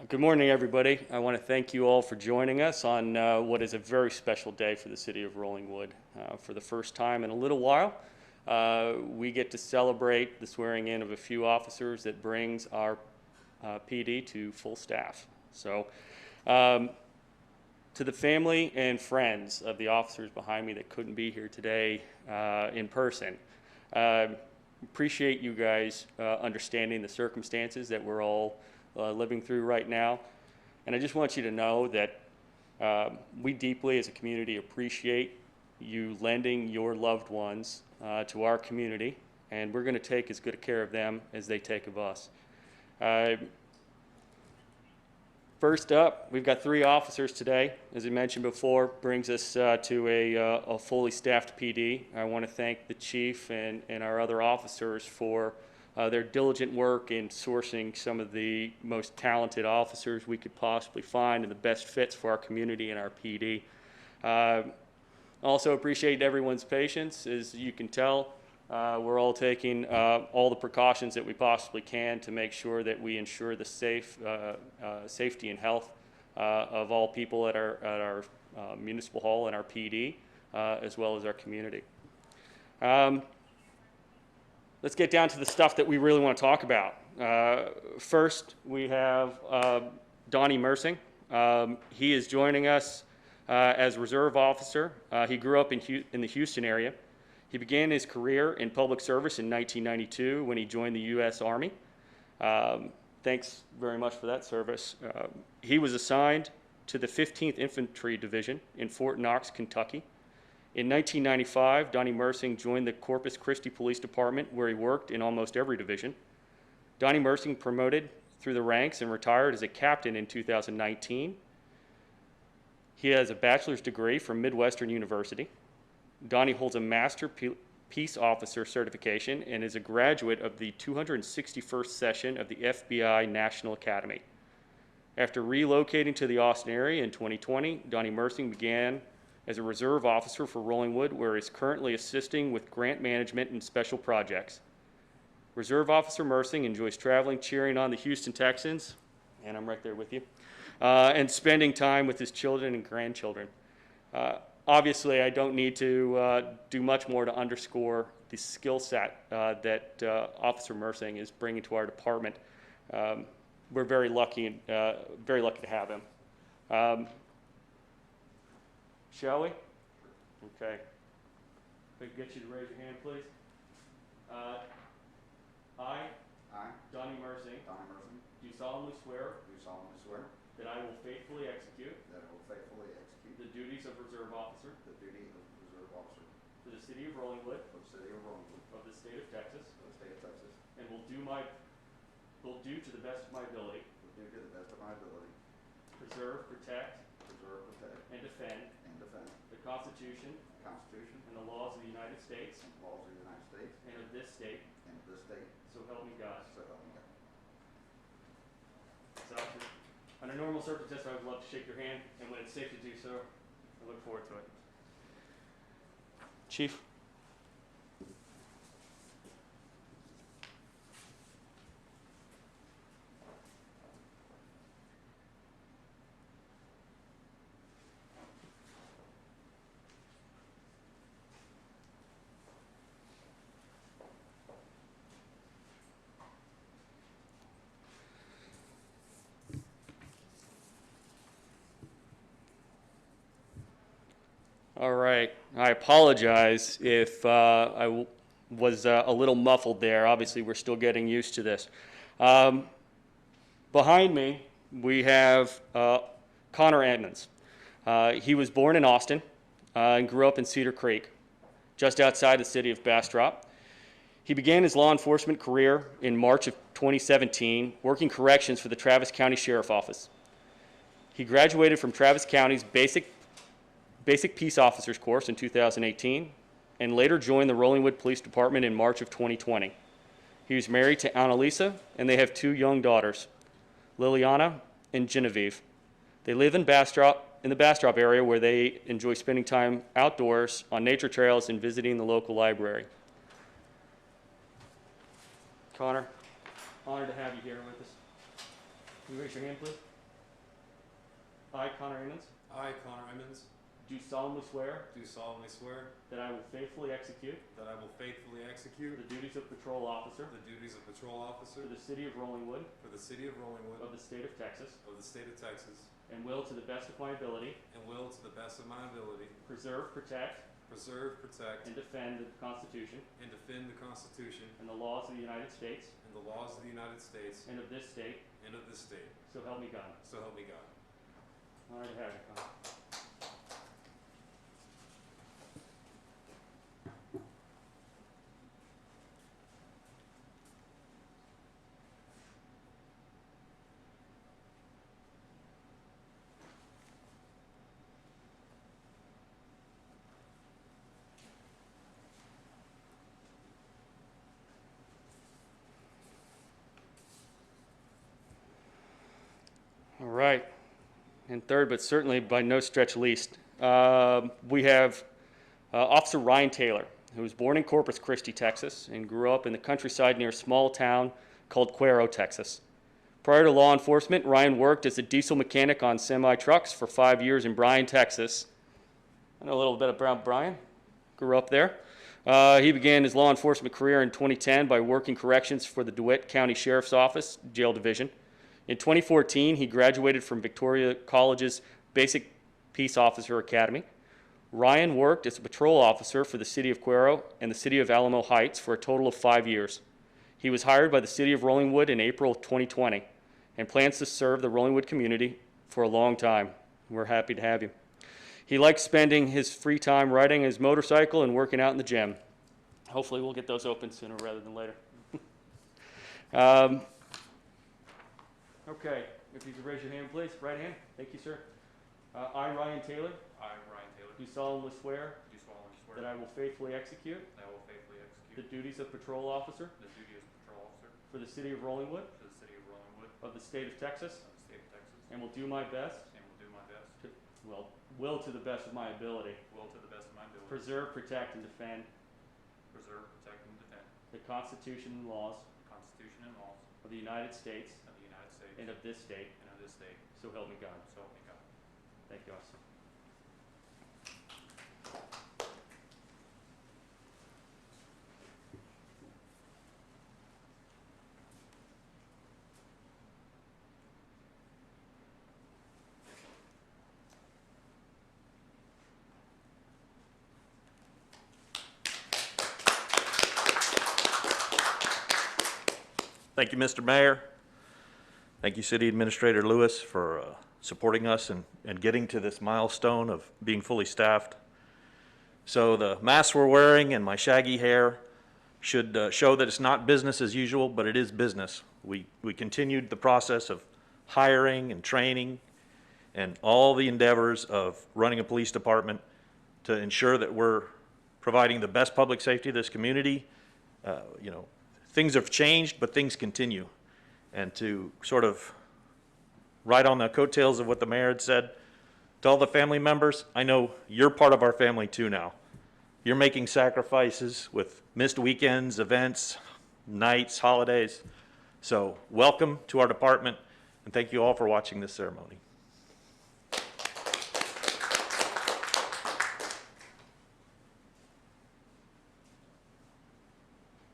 Good morning, everybody. I want to thank you all for joining us on what is a very special day for the city of Rollingwood. For the first time in a little while, we get to celebrate the swearing in of a few officers that brings our PD to full staff. So, to the family and friends of the officers behind me that couldn't be here today in person, appreciate you guys understanding the circumstances that we're all living through right now. And I just want you to know that we deeply as a community appreciate you lending your loved ones to our community, and we're going to take as good a care of them as they take of us. First up, we've got 3 officers today. As I mentioned before, brings us to a fully staffed PD. I want to thank the chief and our other officers for their diligent work in sourcing some of the most talented officers we could possibly find and the best fits for our community and our PD. Also appreciate everyone's patience. As you can tell, we're all taking all the precautions that we possibly can to make sure that we ensure the safety and health of all people at our municipal hall and our PD, as well as our community. Let's get down to the stuff that we really want to talk about. First, we have Donnie Mersing. He is joining us as reserve officer. He grew up in the Houston area. He began his career in public service in 1992 when he joined the U.S. Army. Thanks very much for that service. He was assigned to the 15th Infantry Division in Fort Knox, Kentucky. In 1995, Donnie Mersing joined the Corpus Christi Police Department, where he worked in almost every division. Donnie Mersing promoted through the ranks and retired as a captain in 2019. He has a bachelor's degree from Midwestern University. Donnie holds a Master Peace Officer certification and is a graduate of the 261st session of the FBI National Academy. After relocating to the Austin area in 2020, Donnie Mersing began as a reserve officer for Rollingwood, where he is currently assisting with grant management and special projects. Reserve Officer Mersing enjoys traveling, cheering on the Houston Texans, and I'm right there with you, and spending time with his children and grandchildren. Obviously, I don't need to do much more to underscore the skill set that Officer Mersing is bringing to our department. We're very lucky to have him. Shall we? Okay. If I can get you to raise your hand, please. I, Donnie Mersing, do solemnly swear that I will faithfully execute the duties of reserve officer for the city of Rollingwood of the state of Texas, and will do to the best of my ability preserve, protect, and defend the Constitution and the laws of the United States and of this state, so help me God. So, under normal circumstances, I would love to shake your hand, and when it's safe to do so, I look forward to it. Chief. All right. I apologize if I was a little muffled there. Obviously, we're still getting used to this. Behind me, we have Connor Edmonds. He was born in Austin and grew up in Cedar Creek, just outside the city of Bastrop. He began his law enforcement career in March of 2017, working corrections for the Travis County Sheriff's Office. He graduated from Travis County's Basic Peace Officers course in 2018 and later joined the Rollingwood Police Department in March of 2020. He was married to Annalisa, and they have 2 young daughters, Liliana and Genevieve. They live in the Bastrop area, where they enjoy spending time outdoors on nature trails and visiting the local library. Connor, honored to have you here with us. Can you raise your hand, please? I, Connor Emmons, I, Connor Emmons, do solemnly swear do solemnly swear that I will faithfully execute that I will faithfully execute the duties of patrol officer the duties of patrol officer for the city of Rollingwood for the city of Rollingwood of the state of Texas, of the state of Texas, and will, to the best of my ability, and will, to the best of my ability, preserve, protect, preserve, protect, and defend the Constitution and defend the Constitution and the laws of the United States and the laws of the United States and of this state, and of this state. so help me God. So help me God. Honored to have you, Connor. All right. And third, but certainly by no stretch least, we have Officer Ryan Taylor, who was born in Corpus Christi, Texas, and grew up in the countryside near a small town called Cuero, Texas. Prior to law enforcement, Ryan worked as a diesel mechanic on semi-trucks for 5 years in Bryan, Texas. I know a little bit about Bryan. Grew up there. He began his law enforcement career in 2010 by working corrections for the DeWitt County Sheriff's Office Jail Division. In 2014, he graduated from Victoria College's Basic Peace Officer Academy. Ryan worked as a patrol officer for the city of Cuero and the city of Alamo Heights for a total of 5 years. He was hired by the city of Rollingwood in April of 2020 and plans to serve the Rollingwood community for a long time. We're happy to have you. He likes spending his free time riding his motorcycle and working out in the gym. Hopefully we'll get those open sooner rather than later. Okay, if you could raise your hand, please. Right hand. Thank you, sir. I, Ryan Taylor, I, Ryan Taylor, do solemnly swear do solemnly swear that I will faithfully execute that I will faithfully the execute duties of patrol officer the duty as patrol officer for the city of Rollingwood for the city of Rollingwood of the state of Texas, of the state of Texas, and will do my best, and will do my best, will to the best of my ability, will to the best of my ability, preserve, protect, and defend preserve, protect, and defend the Constitution and laws the Constitution and laws of the United States of the United States and of this state, and of this state. so help me God. So help me God. Thank you, officer. Thank you, Mr. Mayor. Thank you, City Administrator Lewis, for supporting us and getting to this milestone of being fully staffed. So the mask we're wearing and my shaggy hair should show that it's not business as usual, but it is business. We continued the process of hiring and training and all the endeavors of running a police department to ensure that we're providing the best public safety to this community. Things have changed, but things continue. And to sort of ride on the coattails of what the mayor had said, to all the family members, I know you're part of our family too now. You're making sacrifices with missed weekends, events, nights, holidays. So welcome to our department, and thank you all for watching this ceremony.